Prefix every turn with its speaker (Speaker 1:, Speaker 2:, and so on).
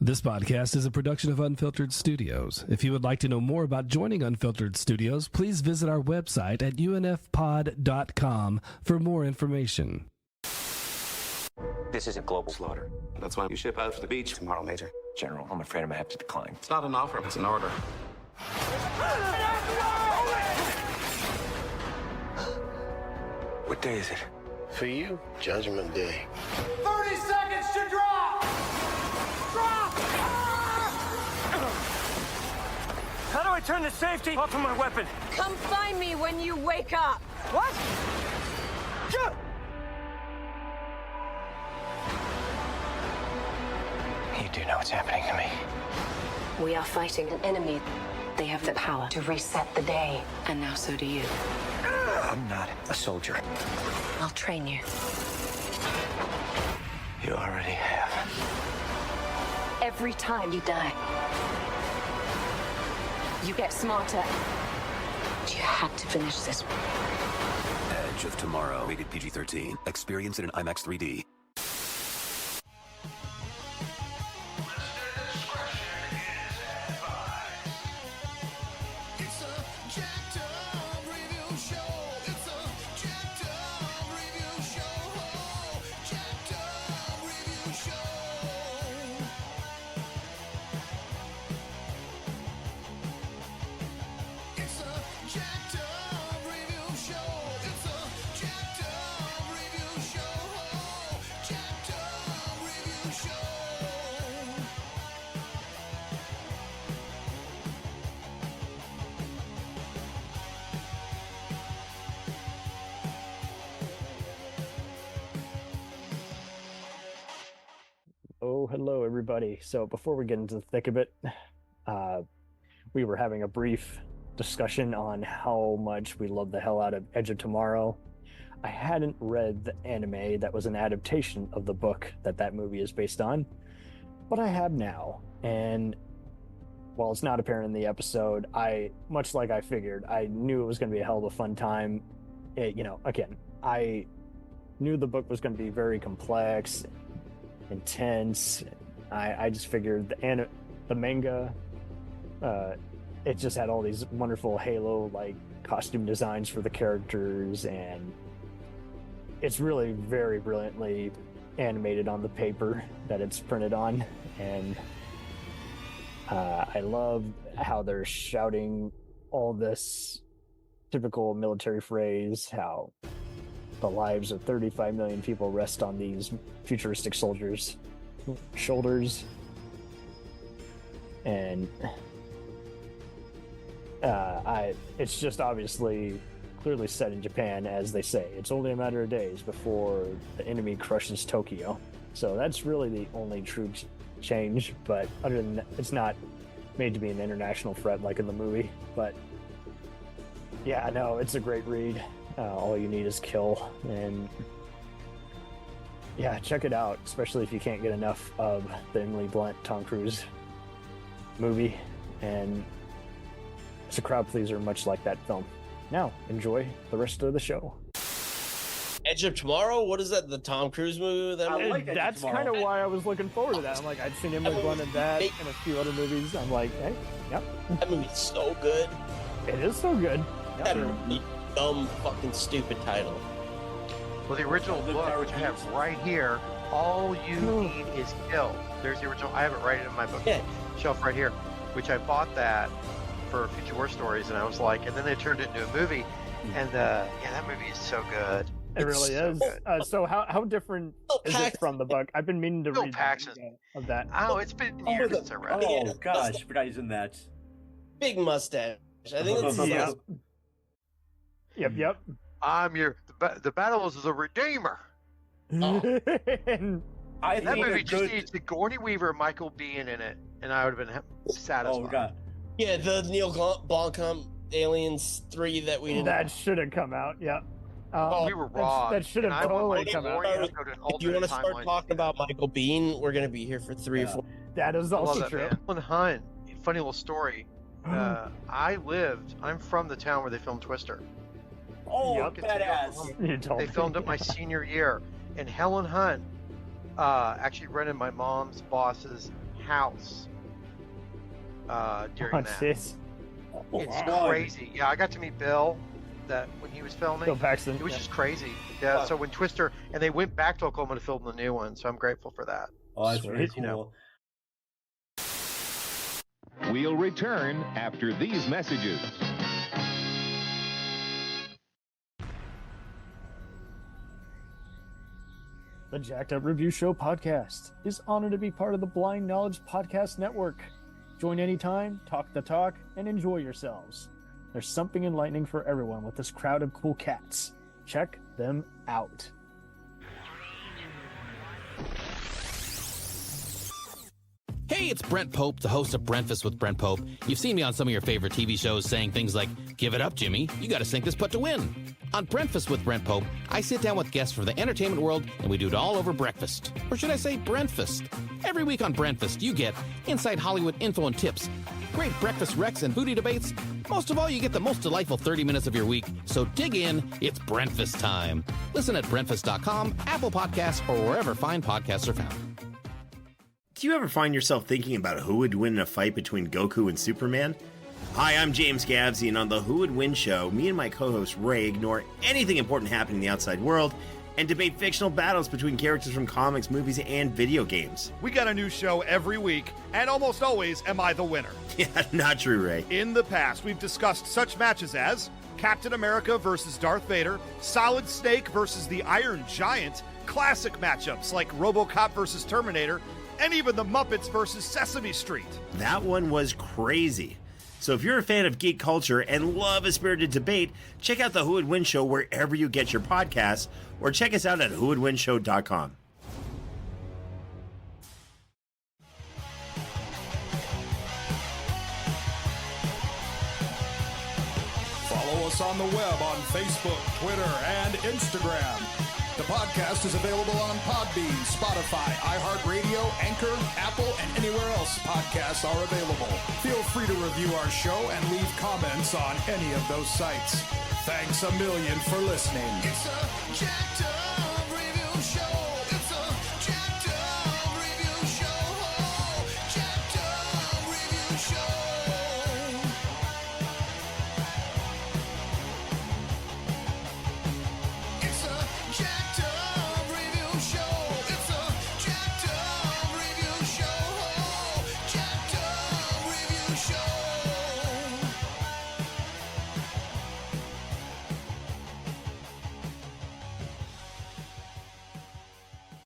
Speaker 1: This podcast is a production of Unfiltered Studios. If you would like to know more about joining Unfiltered Studios, please visit our website at unfpod.com for more information.
Speaker 2: This is a global slaughter.
Speaker 3: That's why you ship out to the beach tomorrow, Major.
Speaker 2: General, I'm afraid I'm gonna have to decline.
Speaker 3: It's not an offer, it's an order.
Speaker 2: What day is it?
Speaker 4: For you, Judgment Day.
Speaker 5: 30 seconds to drop! Drop!
Speaker 6: How do I turn the safety off of my weapon?
Speaker 7: Come find me when you wake up.
Speaker 6: What?
Speaker 2: You do know what's happening to me.
Speaker 7: We are fighting an enemy. They have the power to reset the day, and now so do you.
Speaker 2: I'm not a soldier.
Speaker 7: I'll train you.
Speaker 2: You already have.
Speaker 7: Every time you die, you get smarter. You had to finish this.
Speaker 8: Edge of Tomorrow, rated PG-13. Experience it in IMAX 3D.
Speaker 9: Oh, hello, everybody. So before we get into the thick of it, we were having a brief discussion on how much we love the hell out of Edge of Tomorrow. I hadn't read the anime that was an adaptation of the book that movie is based on, but I have now. And while it's not apparent in the episode, much like I figured, I knew it was going to be a hell of a fun time. Again, I knew the book was going to be very complex, intense. I just figured the manga, it just had all these wonderful Halo like costume designs for the characters, and it's really very brilliantly animated on the paper that it's printed on. And I love how they're shouting all this typical military phrase, how the lives of 35 million people rest on these futuristic soldiers' shoulders. And it's just obviously clearly set in Japan, as they say. It's only a matter of days before the enemy crushes Tokyo. So that's really the only true change. But other than that, it's not made to be an international threat like in the movie. But yeah, no, it's a great read. All you need is kill, and yeah, check it out, especially if you can't get enough of the Emily Blunt, Tom Cruise movie. And it's a crowd pleaser, much like that film. Now, enjoy the rest of the show.
Speaker 10: Edge of Tomorrow? What is that, the Tom Cruise movie?
Speaker 9: That's kind of why I was looking forward to that. I'm like, I'd seen Emily Blunt in that and a few other movies. I'm like, hey, yep.
Speaker 10: That movie's so good.
Speaker 9: It is so good. Yep.
Speaker 10: That a dumb, fucking stupid title.
Speaker 11: Well, the original book, which I have right here, all you need is kill. There's the original. I have it right in my book shelf right here, which I bought that for Future War Stories, and I was like, and then they turned it into a movie, and that movie is so good.
Speaker 9: It really is. So how different is it from the book? I've been meaning to read of that.
Speaker 11: Oh, it's been years since I read it.
Speaker 12: Oh gosh, I forgot he's in that.
Speaker 10: Big mustache. I think that's his
Speaker 9: Yep.
Speaker 11: I'm the battle is the Redeemer.
Speaker 12: Oh.
Speaker 11: That movie just needs Sigourney Weaver and Michael Biehn in it, and I would have been satisfied.
Speaker 12: Oh god.
Speaker 10: Yeah, the Neil Blomkamp Aliens 3 that we did.
Speaker 9: That should have come out. Yeah.
Speaker 11: We were raw.
Speaker 9: That should have totally come out.
Speaker 10: If you want to start talking about Michael Biehn, we're going to be here for 3 or 4.
Speaker 9: That is also true.
Speaker 11: Helen Hunt, funny little story. I'm from the town where they filmed Twister.
Speaker 12: Oh, badass.
Speaker 11: They filmed it my senior year, and Helen Hunt actually rented my mom's boss's house during
Speaker 9: Oh,
Speaker 11: that.
Speaker 9: jeez.
Speaker 11: It's crazy. Yeah, I got to meet Bill when he was filming.
Speaker 9: Bill Paxton.
Speaker 11: It was just crazy. Yeah.
Speaker 12: Wow.
Speaker 11: So when Twister and they went back to Oklahoma to film the new one, so I'm grateful for that.
Speaker 12: Oh, that's very
Speaker 9: Sweet.
Speaker 12: cool.
Speaker 13: We'll return after these messages.
Speaker 9: The Jacked Up Review Show podcast is honored to be part of the Blind Knowledge Podcast Network. Join anytime, talk the talk, and enjoy yourselves. There's something enlightening for everyone with this crowd of cool cats. Check them out.
Speaker 14: Hey, it's Brent Pope, the host of Breakfast with Brent Pope. You've seen me on some of your favorite TV shows saying things like, "Give it up, Jimmy. You got to sink this putt to win." On Breakfast with Brent Pope, I sit down with guests from the entertainment world, and we do it all over breakfast. Or should I say Brentfast? Every week on Brentfast, you get inside Hollywood info and tips, great breakfast recs and foodie debates. Most of all, you get the most delightful 30 minutes of your week. So dig in. It's Brentfast time. Listen at Brentfast.com, Apple Podcasts, or wherever fine podcasts are found.
Speaker 15: Do you ever find yourself thinking about who would win in a fight between Goku and Superman? Hi, I'm James Gavsey, and on the Who Would Win show, me and my co-host Ray ignore anything important happening in the outside world and debate fictional battles between characters from comics, movies, and video games.
Speaker 16: We got a new show every week, and almost always am I the winner.
Speaker 15: Yeah, not true, Ray.
Speaker 16: In the past, we've discussed such matches as Captain America versus Darth Vader, Solid Snake versus the Iron Giant, classic matchups like RoboCop versus Terminator, and even the Muppets versus Sesame Street.
Speaker 15: That one was crazy. So if you're a fan of geek culture and love a spirited debate, check out the Who Would Win show wherever you get your podcasts, or check us out at whowouldwinshow.com.
Speaker 17: Follow us on the web on Facebook, Twitter, and Instagram. The podcast is available on Podbean, Spotify, iHeartRadio, Anchor, Apple, and anywhere else podcasts are available. Feel free to review our show and leave comments on any of those sites. Thanks a million for listening.
Speaker 5: It's a jacked up